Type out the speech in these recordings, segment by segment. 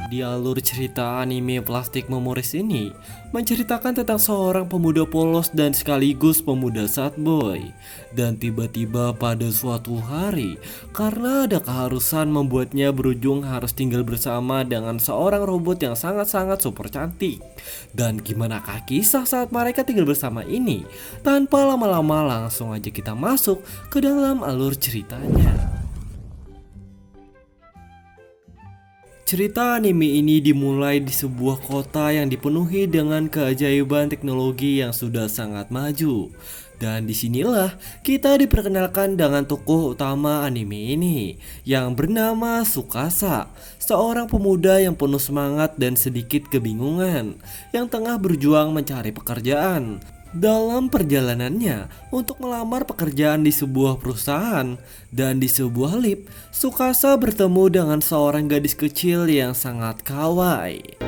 Di alur cerita anime Plastic Memories ini menceritakan tentang seorang pemuda polos dan sekaligus pemuda sad boy. Dan tiba-tiba pada suatu hari, karena ada keharusan membuatnya berujung harus tinggal bersama dengan seorang robot yang sangat-sangat super cantik. Dan gimanakah kisah saat mereka tinggal bersama ini? Tanpa lama-lama langsung aja kita masuk ke dalam alur ceritanya. Cerita anime ini dimulai di sebuah kota yang dipenuhi dengan keajaiban teknologi yang sudah sangat maju. Dan disinilah kita diperkenalkan dengan tokoh utama anime ini yang bernama Tsukasa, seorang pemuda yang penuh semangat dan sedikit kebingungan yang tengah berjuang mencari pekerjaan. Dalam perjalanannya untuk melamar pekerjaan di sebuah perusahaan dan di sebuah lift, Tsukasa bertemu dengan seorang gadis kecil yang sangat kawaii,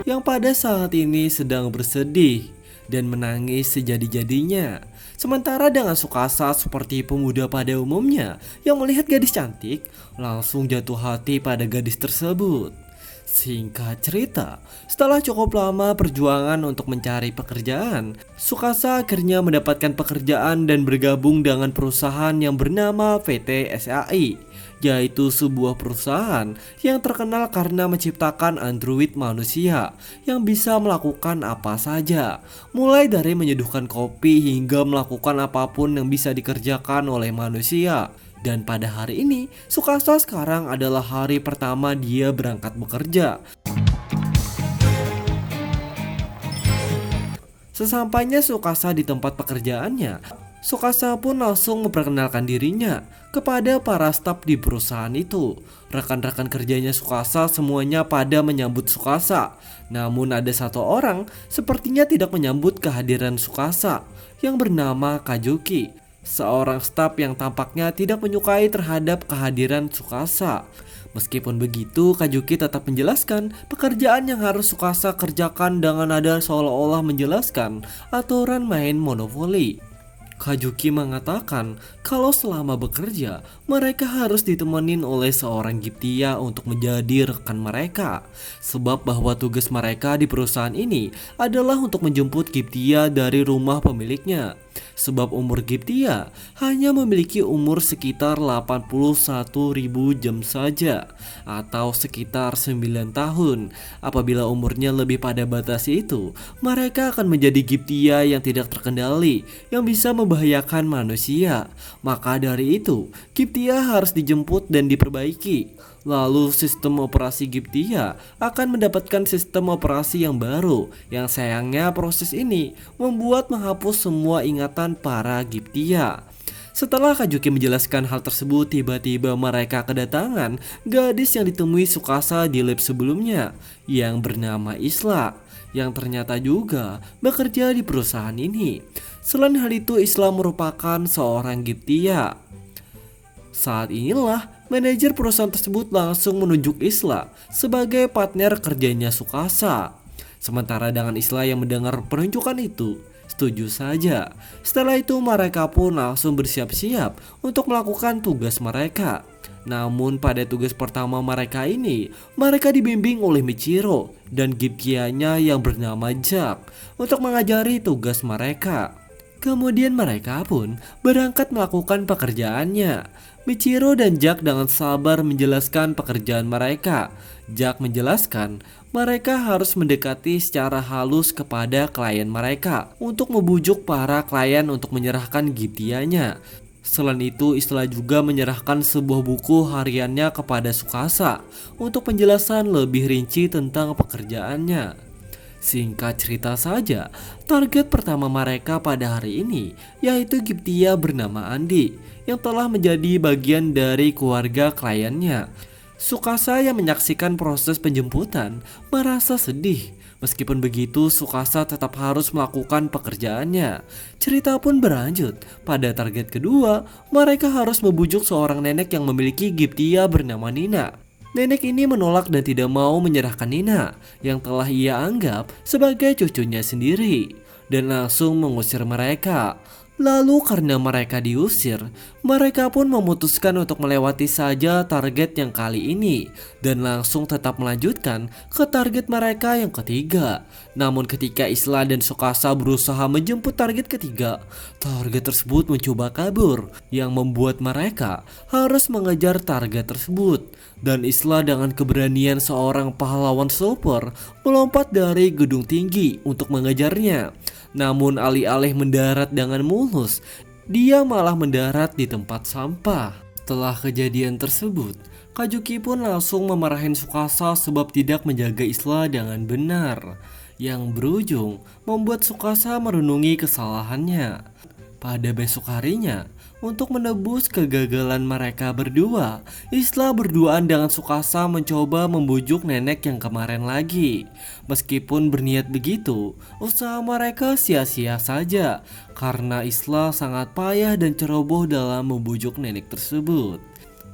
yang pada saat ini sedang bersedih dan menangis sejadi-jadinya. Sementara dengan Tsukasa seperti pemuda pada umumnya yang melihat gadis cantik, langsung jatuh hati pada gadis tersebut. Singkat cerita, setelah cukup lama perjuangan untuk mencari pekerjaan, Tsukasa akhirnya mendapatkan pekerjaan dan bergabung dengan perusahaan yang bernama PT SAI, yaitu sebuah perusahaan yang terkenal karena menciptakan android manusia yang bisa melakukan apa saja, mulai dari menyeduhkan kopi hingga melakukan apapun yang bisa dikerjakan oleh manusia. Dan pada hari ini, Tsukasa sekarang adalah hari pertama dia berangkat bekerja. Sesampainya Tsukasa di tempat pekerjaannya, Tsukasa pun langsung memperkenalkan dirinya kepada para staf di perusahaan itu. Rekan-rekan kerjanya Tsukasa semuanya pada menyambut Tsukasa. Namun ada satu orang sepertinya tidak menyambut kehadiran Tsukasa, yang bernama Kazuki, seorang staf yang tampaknya tidak menyukai terhadap kehadiran Tsukasa. Meskipun begitu, Kazuki tetap menjelaskan pekerjaan yang harus Tsukasa kerjakan dengan nada seolah-olah menjelaskan aturan main monopoli. Kazuki mengatakan kalau selama bekerja, mereka harus ditemenin oleh seorang Gyptia untuk menjadi rekan mereka. Sebab bahwa tugas mereka di perusahaan ini adalah untuk menjemput Gyptia dari rumah pemiliknya. Sebab umur Gyptia hanya memiliki umur sekitar 81.000 jam saja, atau sekitar 9 tahun. Apabila umurnya lebih pada batas itu, mereka akan menjadi Gyptia yang tidak terkendali, yang bisa membahayakan manusia. Maka dari itu, Gyptia harus dijemput dan diperbaiki. Lalu sistem operasi Gyptia akan mendapatkan sistem operasi yang baru, yang sayangnya proses ini membuat menghapus semua ingatan para Gyptia. Setelah Kazuki menjelaskan hal tersebut, tiba-tiba mereka kedatangan gadis yang ditemui Tsukasa di lab sebelumnya, yang bernama Isla, yang ternyata juga bekerja di perusahaan ini. Selain hal itu, Isla merupakan seorang Gyptia. Saat inilah manajer perusahaan tersebut langsung menunjuk Isla sebagai partner kerjanya Tsukasa. Sementara dengan Isla yang mendengar penunjukan itu, setuju saja. Setelah itu mereka pun langsung bersiap-siap untuk melakukan tugas mereka. Namun pada tugas pertama mereka ini, mereka dibimbing oleh Michiro dan Gyptia-nya yang bernama Jack untuk mengajari tugas mereka. Kemudian mereka pun berangkat melakukan pekerjaannya. Michiro dan Jack dengan sabar menjelaskan pekerjaan mereka. Jack menjelaskan mereka harus mendekati secara halus kepada klien mereka untuk membujuk para klien untuk menyerahkan Gyptia-nya. Selain itu, Isla juga menyerahkan sebuah buku hariannya kepada Tsukasa untuk penjelasan lebih rinci tentang pekerjaannya. Singkat cerita saja, target pertama mereka pada hari ini yaitu Gyptia bernama Andi yang telah menjadi bagian dari keluarga kliennya. Tsukasa yang menyaksikan proses penjemputan merasa sedih. Meskipun begitu, Tsukasa tetap harus melakukan pekerjaannya. Cerita pun berlanjut. Pada target kedua, mereka harus membujuk seorang nenek yang memiliki Gyptia bernama Nina. Nenek ini menolak dan tidak mau menyerahkan Nina yang telah ia anggap sebagai cucunya sendiri, dan langsung mengusir mereka. Lalu karena mereka diusir, mereka pun memutuskan untuk melewati saja target yang kali ini dan langsung tetap melanjutkan ke target mereka yang ketiga. Namun ketika Isla dan Tsukasa berusaha menjemput target ketiga, target tersebut mencoba kabur yang membuat mereka harus mengejar target tersebut. Dan Isla dengan keberanian seorang pahlawan super melompat dari gedung tinggi untuk mengejarnya. Namun alih-alih mendarat dengan mulus, dia malah mendarat di tempat sampah. Setelah kejadian tersebut, Kajuki pun langsung memarahin Tsukasa sebab tidak menjaga Isla dengan benar, yang berujung membuat Tsukasa merenungi kesalahannya. Pada besok harinya, untuk menebus kegagalan mereka berdua, Isla berduaan dengan Tsukasa mencoba membujuk nenek yang kemarin lagi. Meskipun berniat begitu, usaha mereka sia-sia saja karena Isla sangat payah dan ceroboh dalam membujuk nenek tersebut.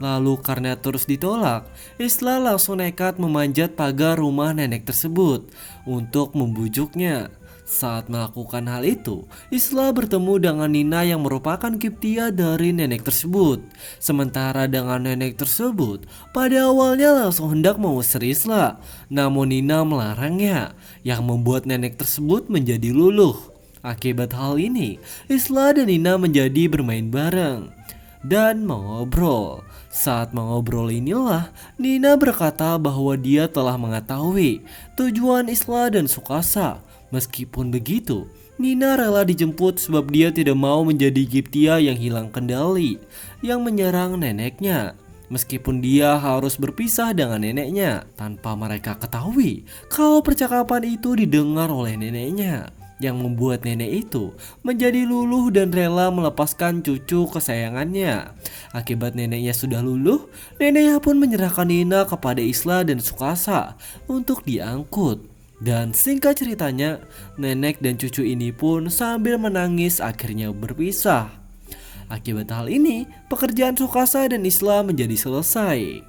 Lalu karena terus ditolak, Isla langsung nekat memanjat pagar rumah nenek tersebut untuk membujuknya. Saat melakukan hal itu, Isla bertemu dengan Nina yang merupakan Kiptia dari nenek tersebut. Sementara dengan nenek tersebut, pada awalnya langsung hendak mengusir Isla, namun Nina melarangnya, yang membuat nenek tersebut menjadi luluh. Akibat hal ini, Isla dan Nina menjadi bermain bareng dan mengobrol. Saat mengobrol inilah Nina berkata bahwa dia telah mengetahui tujuan Isla dan Tsukasa. Meskipun begitu, Nina rela dijemput sebab dia tidak mau menjadi Kiptia yang hilang kendali yang menyerang neneknya. Meskipun dia harus berpisah dengan neneknya tanpa mereka ketahui kalau percakapan itu didengar oleh neneknya, yang membuat nenek itu menjadi luluh dan rela melepaskan cucu kesayangannya. Akibat neneknya sudah luluh, neneknya pun menyerahkan Nina kepada Isla dan Tsukasa untuk diangkut. Dan singkat ceritanya, nenek dan cucu ini pun sambil menangis akhirnya berpisah. Akibat hal ini, pekerjaan Tsukasa dan Isla menjadi selesai.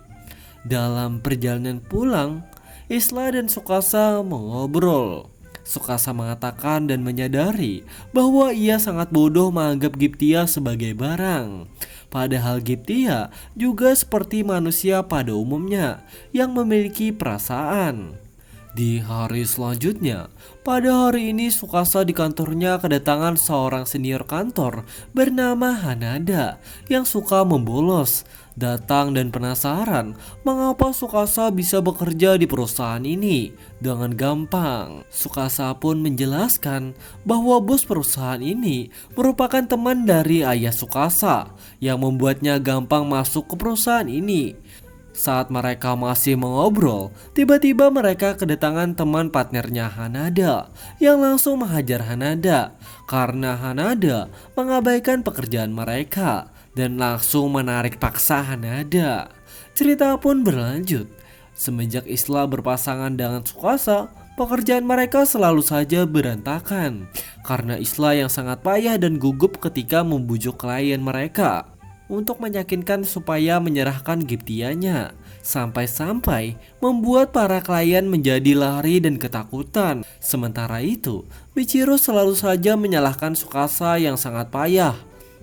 Dalam perjalanan pulang, Isla dan Tsukasa mengobrol. Tsukasa mengatakan dan menyadari bahwa ia sangat bodoh menganggap Kiptia sebagai barang. Padahal Kiptia juga seperti manusia pada umumnya yang memiliki perasaan. Di hari selanjutnya, pada hari ini Tsukasa di kantornya kedatangan seorang senior kantor bernama Hanada yang suka membolos. Datang dan penasaran mengapa Tsukasa bisa bekerja di perusahaan ini dengan gampang. Tsukasa pun menjelaskan bahwa bos perusahaan ini merupakan teman dari ayah Tsukasa yang membuatnya gampang masuk ke perusahaan ini. Saat mereka masih mengobrol, tiba-tiba mereka kedatangan teman partnernya Hanada yang langsung menghajar Hanada karena Hanada mengabaikan pekerjaan mereka dan langsung menarik paksa Hanada. Cerita pun berlanjut. Semenjak Isla berpasangan dengan Tsukasa, pekerjaan mereka selalu saja berantakan karena Isla yang sangat payah dan gugup ketika membujuk klien mereka untuk meyakinkan supaya menyerahkan Kiptianya, sampai-sampai membuat para klien menjadi lari dan ketakutan. Sementara itu, Michiro selalu saja menyalahkan Tsukasa yang sangat payah,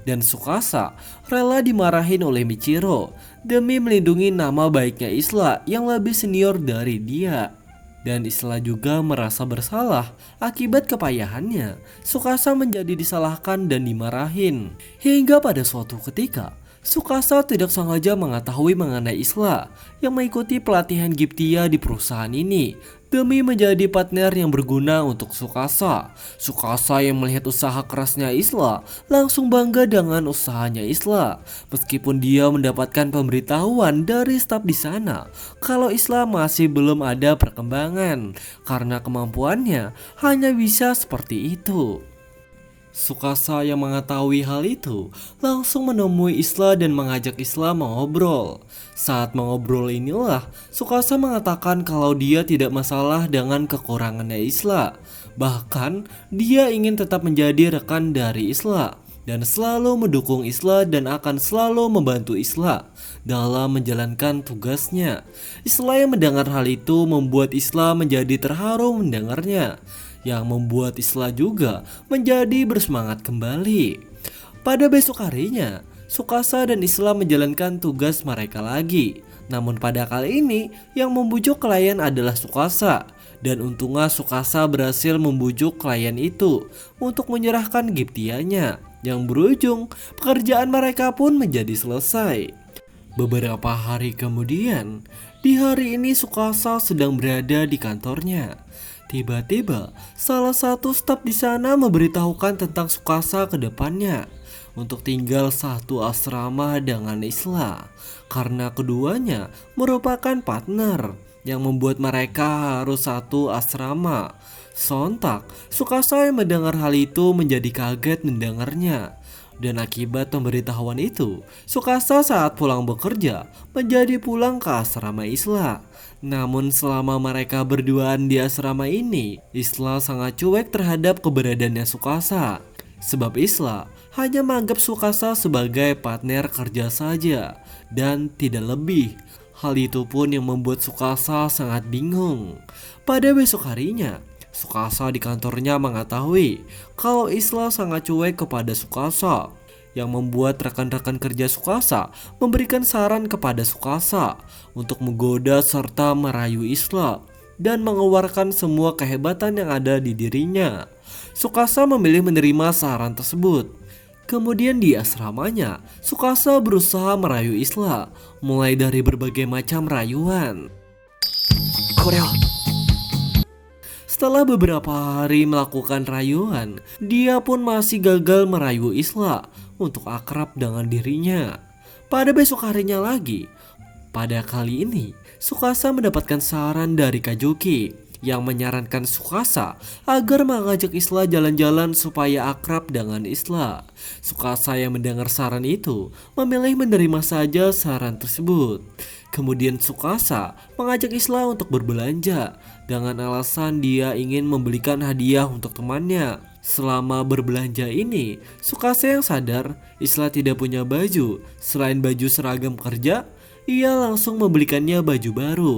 dan Tsukasa rela dimarahin oleh Michiro demi melindungi nama baiknya Isla yang lebih senior dari dia. Dan Isla juga merasa bersalah akibat kepayahannya. Tsukasa menjadi disalahkan dan dimarahin. Hingga pada suatu ketika, Tsukasa tidak sengaja mengetahui mengenai Isla yang mengikuti pelatihan Kiptia di perusahaan ini demi menjadi partner yang berguna untuk Tsukasa. Tsukasa yang melihat usaha kerasnya Isla langsung bangga dengan usahanya Isla, meskipun dia mendapatkan pemberitahuan dari staf di sana kalau Isla masih belum ada perkembangan karena kemampuannya hanya bisa seperti itu. Tsukasa yang mengetahui hal itu langsung menemui Isla dan mengajak Isla mengobrol. Saat mengobrol inilah Tsukasa mengatakan kalau dia tidak masalah dengan kekurangannya Isla. Bahkan dia ingin tetap menjadi rekan dari Isla dan selalu mendukung Isla dan akan selalu membantu Isla dalam menjalankan tugasnya. Isla yang mendengar hal itu membuat Isla menjadi terharu mendengarnya, yang membuat Isla juga menjadi bersemangat kembali. Pada besok harinya, Tsukasa dan Isla menjalankan tugas mereka lagi. Namun pada kali ini yang membujuk klien adalah Tsukasa. Dan untungnya Tsukasa berhasil membujuk klien itu untuk menyerahkan Giptianya. Yang berujung pekerjaan mereka pun menjadi selesai. Beberapa hari kemudian, di hari ini Tsukasa sedang berada di kantornya. Tiba-tiba, salah satu staf di sana memberitahukan tentang Tsukasa ke depannya untuk tinggal satu asrama dengan Isla, karena keduanya merupakan partner yang membuat mereka harus satu asrama. Sontak, Tsukasa yang mendengar hal itu menjadi kaget mendengarnya. Dan akibat pemberitahuan itu, Tsukasa saat pulang bekerja menjadi pulang ke asrama Isla. Namun selama mereka berduaan di asrama ini, Isla sangat cuek terhadap keberadaannya Tsukasa. Sebab Isla hanya menganggap Tsukasa sebagai partner kerja saja dan tidak lebih. Hal itu pun yang membuat Tsukasa sangat bingung. Pada besok harinya, Tsukasa di kantornya mengetahui kalau Isla sangat cuek kepada Tsukasa, yang membuat rekan-rekan kerja Tsukasa memberikan saran kepada Tsukasa untuk menggoda serta merayu Isla dan mengeluarkan semua kehebatan yang ada di dirinya. Tsukasa memilih menerima saran tersebut. Kemudian di asramanya, Tsukasa berusaha merayu Isla, mulai dari berbagai macam rayuan. Setelah beberapa hari melakukan rayuan, dia pun masih gagal merayu Isla untuk akrab dengan dirinya. Pada besok harinya lagi, pada kali ini Tsukasa mendapatkan saran dari Kajuki yang menyarankan Tsukasa agar mengajak Isla jalan-jalan supaya akrab dengan Isla. Tsukasa yang mendengar saran itu memilih menerima saja saran tersebut. Kemudian Tsukasa mengajak Isla untuk berbelanja dengan alasan dia ingin membelikan hadiah untuk temannya. Selama berbelanja ini, Tsukasa yang sadar Isla tidak punya baju. Selain baju seragam kerja, ia langsung membelikannya baju baru.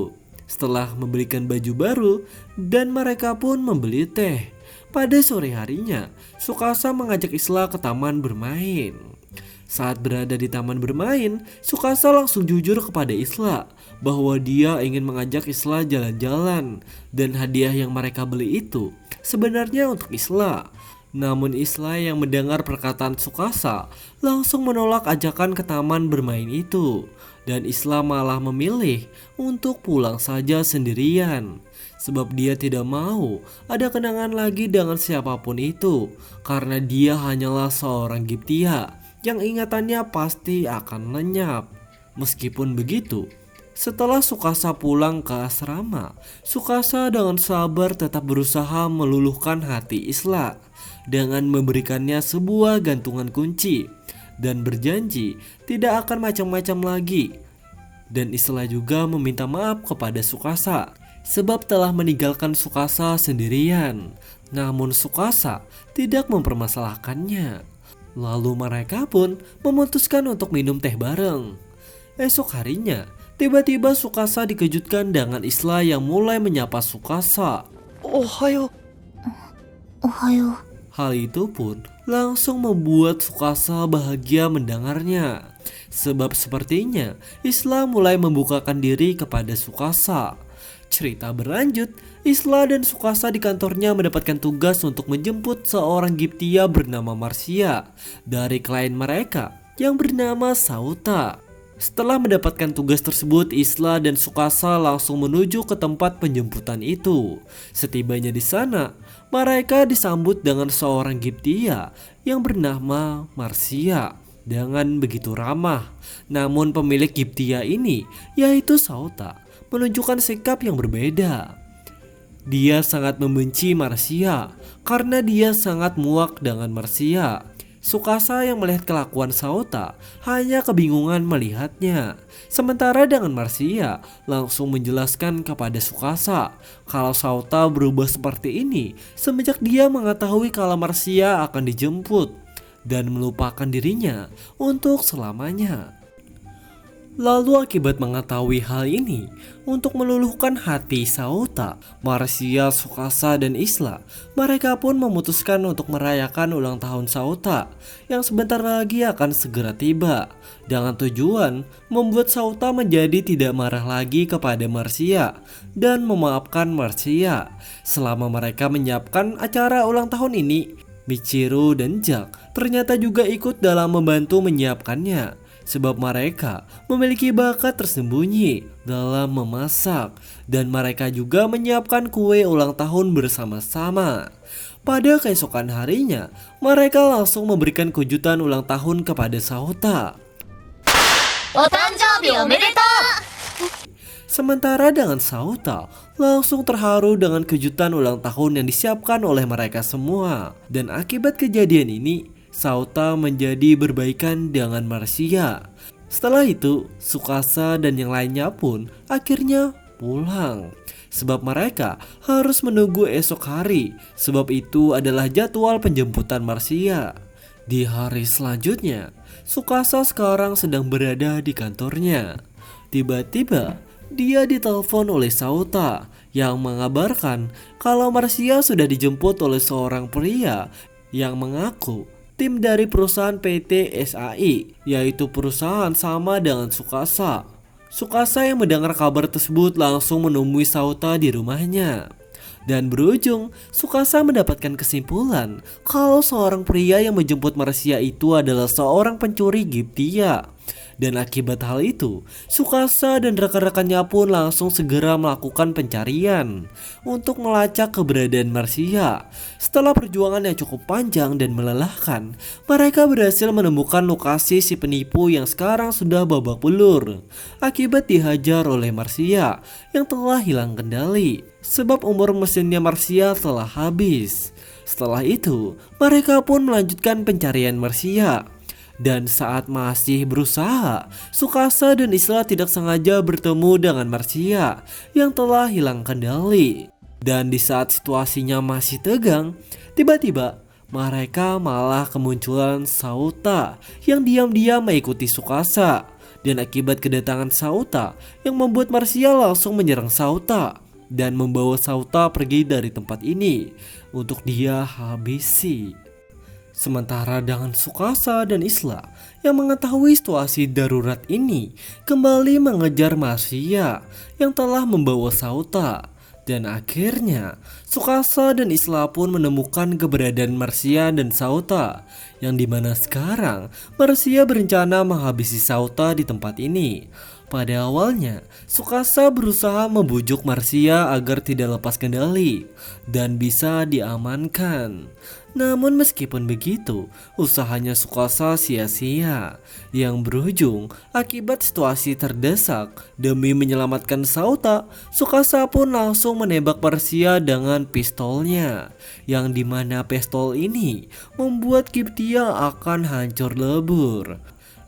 Setelah membelikan baju baru, dan mereka pun membeli teh. Pada sore harinya, Tsukasa mengajak Isla ke taman bermain. Saat berada di taman bermain, Tsukasa langsung jujur kepada Isla bahwa dia ingin mengajak Isla jalan-jalan, dan hadiah yang mereka beli itu sebenarnya untuk Isla. Namun Isla yang mendengar perkataan Tsukasa langsung menolak ajakan ke taman bermain itu, dan Isla malah memilih untuk pulang saja sendirian. Sebab dia tidak mau ada kenangan lagi dengan siapapun itu, karena dia hanyalah seorang Giptia yang ingatannya pasti akan lenyap. Meskipun begitu, setelah Tsukasa pulang ke asrama, Tsukasa dengan sabar tetap berusaha meluluhkan hati Isla dengan memberikannya sebuah gantungan kunci dan berjanji tidak akan macam-macam lagi. Dan Isla juga meminta maaf kepada Tsukasa sebab telah meninggalkan Tsukasa sendirian. Namun Tsukasa tidak mempermasalahkannya. Lalu mereka pun memutuskan untuk minum teh bareng. Esok harinya, tiba-tiba Tsukasa dikejutkan dengan Isla yang mulai menyapa Tsukasa. Ohayo. Hal itu pun langsung membuat Tsukasa bahagia mendengarnya. Sebab sepertinya Isla mulai membukakan diri kepada Tsukasa. Cerita berlanjut, Isla dan Tsukasa di kantornya mendapatkan tugas untuk menjemput seorang Giptia bernama Marcia dari klien mereka yang bernama Sauta. Setelah mendapatkan tugas tersebut, Isla dan Tsukasa langsung menuju ke tempat penjemputan itu. Setibanya di sana, mereka disambut dengan seorang Giptia yang bernama Marcia dengan begitu ramah. Namun pemilik Giptia ini, yaitu Sauta, menunjukkan sikap yang berbeda. Dia sangat membenci Marcia karena dia sangat muak dengan Marcia. Tsukasa yang melihat kelakuan Sauta hanya kebingungan melihatnya. Sementara dengan Marcia langsung menjelaskan kepada Tsukasa kalau Sauta berubah seperti ini semenjak dia mengetahui kalau Marcia akan dijemput dan melupakan dirinya untuk selamanya. Lalu akibat mengetahui hal ini, untuk meluluhkan hati Sauta, Marsia, Sukasa, dan Isla, mereka pun memutuskan untuk merayakan ulang tahun Sauta yang sebentar lagi akan segera tiba, dengan tujuan membuat Sauta menjadi tidak marah lagi kepada Marsia dan memaafkan Marsia. Selama mereka menyiapkan acara ulang tahun ini, Michiru dan Jack ternyata juga ikut dalam membantu menyiapkannya. Sebab mereka memiliki bakat tersembunyi dalam memasak dan mereka juga menyiapkan kue ulang tahun bersama-sama. Pada keesokan harinya, mereka langsung memberikan kejutan ulang tahun kepada Sauta. Otanjoubi omedetou! Sementara dengan Sauta langsung terharu dengan kejutan ulang tahun yang disiapkan oleh mereka semua. Dan akibat kejadian ini, Sauta menjadi berbaikan dengan Marsia. Setelah itu, Sukasa dan yang lainnya pun akhirnya pulang. Sebab mereka harus menunggu esok hari, sebab itu adalah jadwal penjemputan Marsia. Di hari selanjutnya, Sukasa sekarang sedang berada di kantornya. Tiba-tiba, dia ditelepon oleh Sauta yang mengabarkan kalau Marsia sudah dijemput oleh seorang pria yang mengaku tim dari perusahaan PT SAI, yaitu perusahaan sama dengan Sukasa. Sukasa yang mendengar kabar tersebut langsung menemui Sauta di rumahnya. Dan berujung, Sukasa mendapatkan kesimpulan kalau seorang pria yang menjemput Marsia itu adalah seorang pencuri Gyptia. Dan akibat hal itu, Sukasa dan rekan-rekannya pun langsung segera melakukan pencarian untuk melacak keberadaan Marsia. Setelah perjuangan yang cukup panjang dan melelahkan, mereka berhasil menemukan lokasi si penipu yang sekarang sudah babak belur akibat dihajar oleh Marsia yang telah hilang kendali sebab umur mesinnya Marsia telah habis. Setelah itu, mereka pun melanjutkan pencarian Marsia. Dan saat masih berusaha, Sukasa dan Isla tidak sengaja bertemu dengan Marsia yang telah hilang kendali. Dan di saat situasinya masih tegang, tiba-tiba mereka malah kemunculan Sauta yang diam-diam mengikuti Sukasa. Dan akibat kedatangan Sauta yang membuat Marsia langsung menyerang Sauta dan membawa Sauta pergi dari tempat ini untuk dia habisi. Sementara dengan Sukasa dan Isla yang mengetahui situasi darurat ini kembali mengejar Marsia yang telah membawa Sauta. Dan akhirnya Sukasa dan Isla pun menemukan keberadaan Marsia dan Sauta, yang dimana sekarang Marsia berencana menghabisi Sauta di tempat ini. Pada awalnya, Sukasa berusaha membujuk Marsia agar tidak lepas kendali dan bisa diamankan. Namun meskipun begitu, usahanya Sukasa sia-sia yang berujung akibat situasi terdesak. Demi menyelamatkan Sauta, Sukasa pun langsung menembak Marsia dengan pistolnya, yang dimana pistol ini membuat Gyptia akan hancur lebur.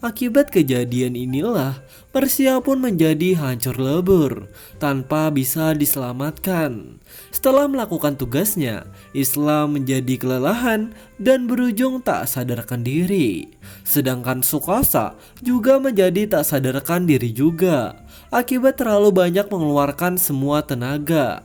Akibat kejadian inilah, Marsia pun menjadi hancur lebur tanpa bisa diselamatkan. Setelah melakukan tugasnya, Isla menjadi kelelahan dan berujung tak sadarkan diri. Sedangkan Sukasa juga menjadi tak sadarkan diri juga akibat terlalu banyak mengeluarkan semua tenaga.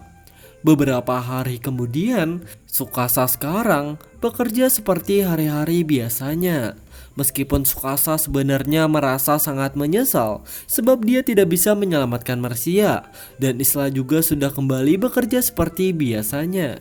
Beberapa hari kemudian, Sukasa sekarang bekerja seperti hari-hari biasanya. Meskipun Sukasa sebenarnya merasa sangat menyesal sebab dia tidak bisa menyelamatkan Marsia, dan Isla juga sudah kembali bekerja seperti biasanya.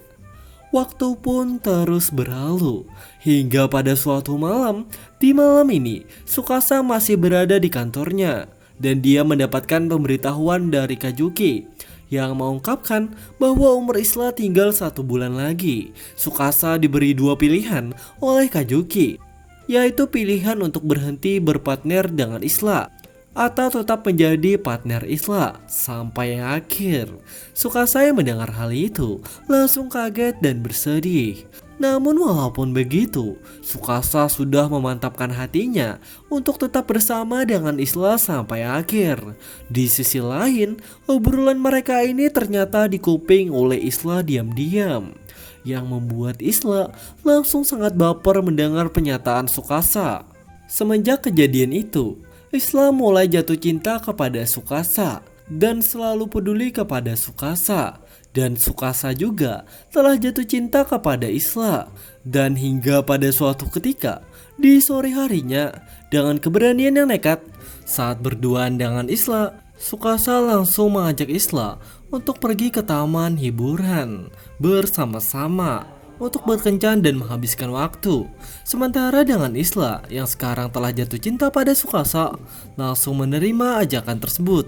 Waktu pun terus berlalu hingga pada suatu malam. Di malam ini Sukasa masih berada di kantornya dan dia mendapatkan pemberitahuan dari Kajuki yang mengungkapkan bahwa umur Isla tinggal 1 bulan lagi. Sukasa diberi 2 pilihan oleh Kajuki, yaitu pilihan untuk berhenti berpartner dengan Isla atau tetap menjadi partner Isla sampai akhir. Sukasa yang mendengar hal itu langsung kaget dan bersedih. Namun walaupun begitu, Sukasa sudah memantapkan hatinya untuk tetap bersama dengan Isla sampai akhir. Di sisi lain, obrolan mereka ini ternyata dikuping oleh Isla diam-diam, yang membuat Isla langsung sangat baper mendengar pernyataan Sukasa. Semenjak kejadian itu, Isla mulai jatuh cinta kepada Tsukasa dan selalu peduli kepada Tsukasa. Dan Tsukasa juga telah jatuh cinta kepada Isla. Dan hingga pada suatu ketika di sore harinya, dengan keberanian yang nekat, saat berduaan dengan Isla, Tsukasa langsung mengajak Isla untuk pergi ke taman hiburan bersama-sama untuk berkencan dan menghabiskan waktu. Sementara dengan Isla yang sekarang telah jatuh cinta pada Tsukasa langsung menerima ajakan tersebut.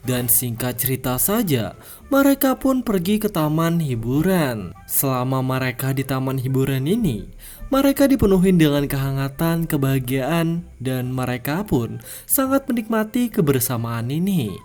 Dan singkat cerita saja, mereka pun pergi ke taman hiburan. Selama mereka di taman hiburan ini, mereka dipenuhi dengan kehangatan, kebahagiaan, dan mereka pun sangat menikmati kebersamaan ini.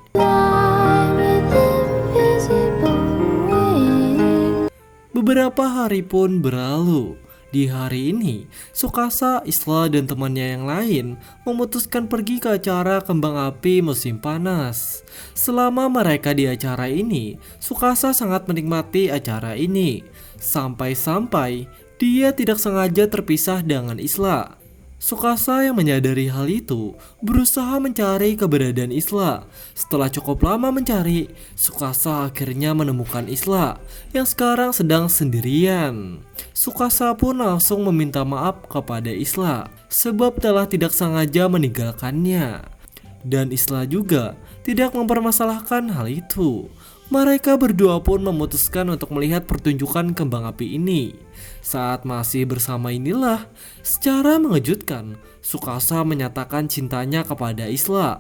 Beberapa hari pun berlalu. Di hari ini, Tsukasa, Isla, dan temannya yang lain memutuskan pergi ke acara kembang api musim panas. Selama mereka di acara ini, Tsukasa sangat menikmati acara ini. Sampai-sampai dia tidak sengaja terpisah dengan Isla. Tsukasa yang menyadari hal itu berusaha mencari keberadaan Isla. Setelah cukup lama mencari, Tsukasa akhirnya menemukan Isla yang sekarang sedang sendirian. Tsukasa pun langsung meminta maaf kepada Isla sebab telah tidak sengaja meninggalkannya. Dan Isla juga tidak mempermasalahkan hal itu. Mereka berdua pun memutuskan untuk melihat pertunjukan kembang api ini. Saat masih bersama inilah, secara mengejutkan, Tsukasa menyatakan cintanya kepada Isla.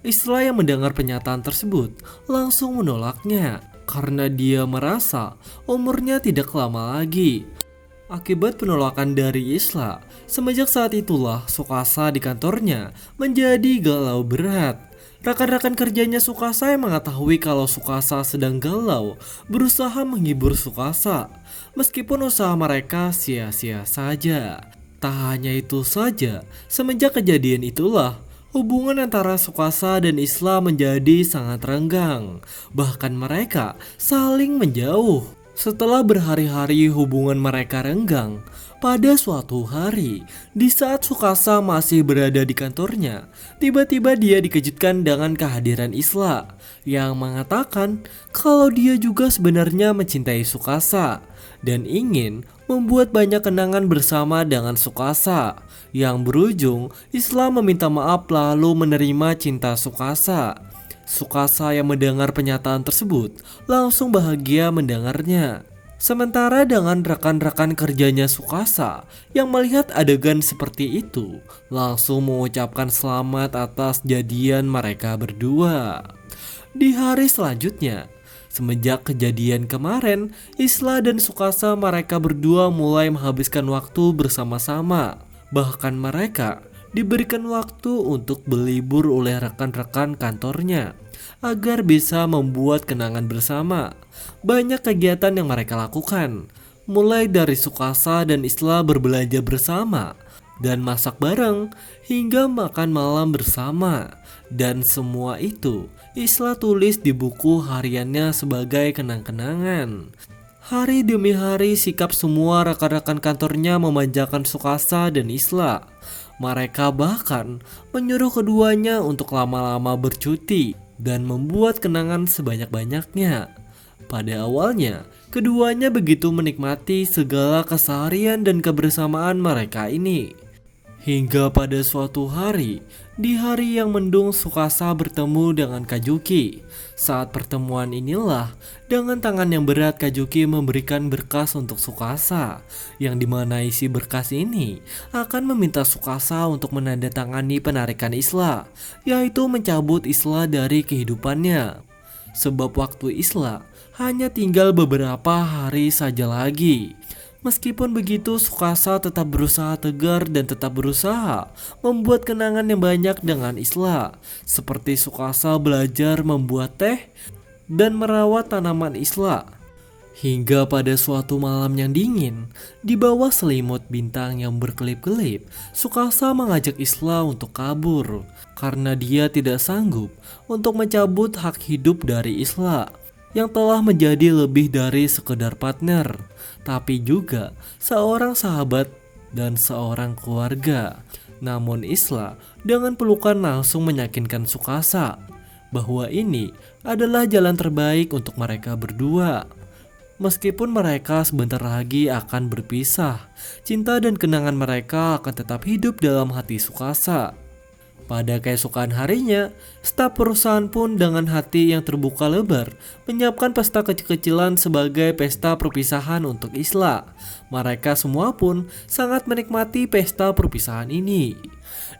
Isla yang mendengar pernyataan tersebut langsung menolaknya karena dia merasa umurnya tidak lama lagi. Akibat penolakan dari Isla, semenjak saat itulah Tsukasa di kantornya menjadi galau berat. Rekan-rekan kerjanya Tsukasa yang mengetahui kalau Tsukasa sedang galau berusaha menghibur Tsukasa, meskipun usaha mereka sia-sia saja. Tak hanya itu saja, semenjak kejadian itulah hubungan antara Tsukasa dan Isla menjadi sangat renggang. Bahkan mereka saling menjauh. Setelah berhari-hari hubungan mereka renggang, pada suatu hari, di saat Tsukasa masih berada di kantornya, tiba-tiba dia dikejutkan dengan kehadiran Isla yang mengatakan kalau dia juga sebenarnya mencintai Tsukasa dan ingin membuat banyak kenangan bersama dengan Tsukasa. Yang berujung, Isla meminta maaf lalu menerima cinta Tsukasa. Tsukasa yang mendengar pernyataan tersebut langsung bahagia mendengarnya. Sementara dengan rekan-rekan kerjanya Tsukasa yang melihat adegan seperti itu langsung mengucapkan selamat atas jadian mereka berdua. Di hari selanjutnya, semenjak kejadian kemarin, Isla dan Tsukasa mereka berdua mulai menghabiskan waktu bersama-sama. Bahkan mereka diberikan waktu untuk berlibur oleh rekan-rekan kantornya agar bisa membuat kenangan bersama. Banyak kegiatan yang mereka lakukan, mulai dari Tsukasa dan Isla berbelanja bersama dan masak bareng hingga makan malam bersama. Dan semua itu Isla tulis di buku hariannya sebagai kenang-kenangan. Hari demi hari sikap semua rekan-rekan kantornya memanjakan Tsukasa dan Isla. Mereka bahkan menyuruh keduanya untuk lama-lama bercuti dan membuat kenangan sebanyak-banyaknya. Pada awalnya, keduanya begitu menikmati segala keseharian dan kebersamaan mereka ini. Hingga pada suatu hari, di hari yang mendung Tsukasa bertemu dengan Kajuki. Saat pertemuan inilah, dengan tangan yang berat Kajuki memberikan berkas untuk Tsukasa, yang dimana isi berkas ini akan meminta Tsukasa untuk menandatangani penarikan Isla, yaitu mencabut Isla dari kehidupannya. Sebab waktu Isla hanya tinggal beberapa hari saja lagi. Meskipun begitu, Tsukasa tetap berusaha tegar dan tetap berusaha membuat kenangan yang banyak dengan Isla. Seperti Tsukasa belajar membuat teh dan merawat tanaman Isla. Hingga pada suatu malam yang dingin, di bawah selimut bintang yang berkelip-kelip, Tsukasa mengajak Isla untuk kabur karena dia tidak sanggup untuk mencabut hak hidup dari Isla. yang telah menjadi lebih dari sekedar partner, tapi juga seorang sahabat dan seorang keluarga. Namun Isla dengan pelukan langsung meyakinkan Tsukasa bahwa ini adalah jalan terbaik untuk mereka berdua. Meskipun mereka sebentar lagi akan berpisah, cinta dan kenangan mereka akan tetap hidup dalam hati Tsukasa. Pada keesokan harinya, staf perusahaan pun dengan hati yang terbuka lebar menyiapkan pesta kecil-kecilan sebagai pesta perpisahan untuk Isla. Mereka semua pun sangat menikmati pesta perpisahan ini.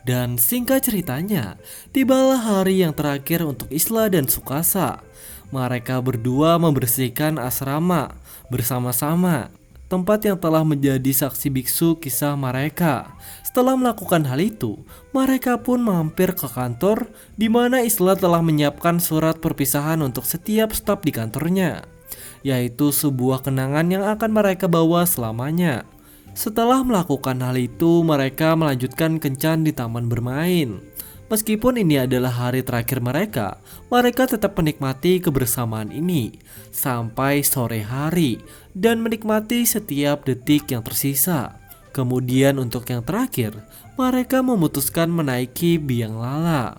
Dan singkat ceritanya, tibalah hari yang terakhir untuk Isla dan Tsukasa. Mereka berdua membersihkan asrama bersama-sama, tempat yang telah menjadi saksi biksu kisah mereka. Setelah melakukan hal itu, mereka pun mampir ke kantor di mana Isla telah menyiapkan surat perpisahan untuk setiap staf di kantornya, yaitu sebuah kenangan yang akan mereka bawa selamanya. Setelah melakukan hal itu, mereka melanjutkan kencan di taman bermain. Meskipun ini adalah hari terakhir mereka tetap menikmati kebersamaan ini sampai sore hari dan menikmati setiap detik yang tersisa. Kemudian untuk yang terakhir, mereka memutuskan menaiki biang lala.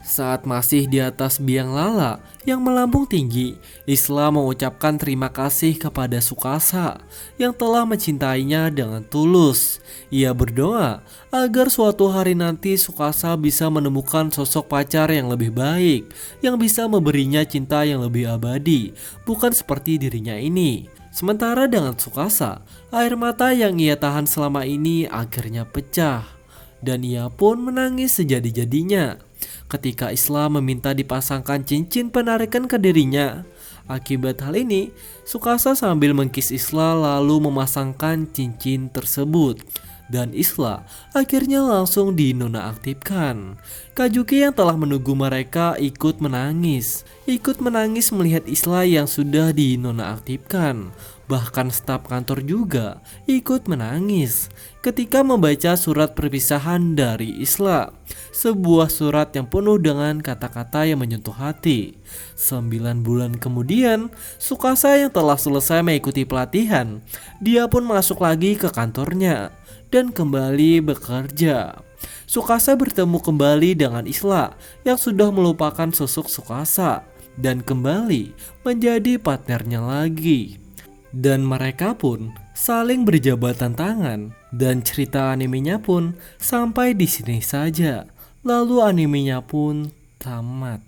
Saat masih di atas biang lala yang melambung tinggi, Isla mengucapkan terima kasih kepada Tsukasa yang telah mencintainya dengan tulus. Ia berdoa agar suatu hari nanti Tsukasa bisa menemukan sosok pacar yang lebih baik, yang bisa memberinya cinta yang lebih abadi, bukan seperti dirinya ini. Sementara dengan Tsukasa, air mata yang ia tahan selama ini akhirnya pecah, dan ia pun menangis sejadi-jadinya ketika Isla meminta dipasangkan cincin penarikan ke dirinya. Akibat hal ini, Tsukasa sambil mengkis Isla lalu memasangkan cincin tersebut. Dan Isla akhirnya langsung dinonaktifkan. Kajuki yang telah menunggu mereka ikut menangis melihat Isla yang sudah dinonaktifkan. Bahkan staf kantor juga ikut menangis ketika membaca surat perpisahan dari Isla. Sebuah surat yang penuh dengan kata-kata yang menyentuh hati. 9 bulan kemudian, Tsukasa yang telah selesai mengikuti pelatihan, dia pun masuk lagi ke kantornya dan kembali bekerja. Tsukasa bertemu kembali dengan Isla yang sudah melupakan sosok Tsukasa dan kembali menjadi partnernya lagi. Dan mereka pun saling berjabatan tangan, dan cerita animenya pun sampai di sini saja. Lalu animenya pun tamat.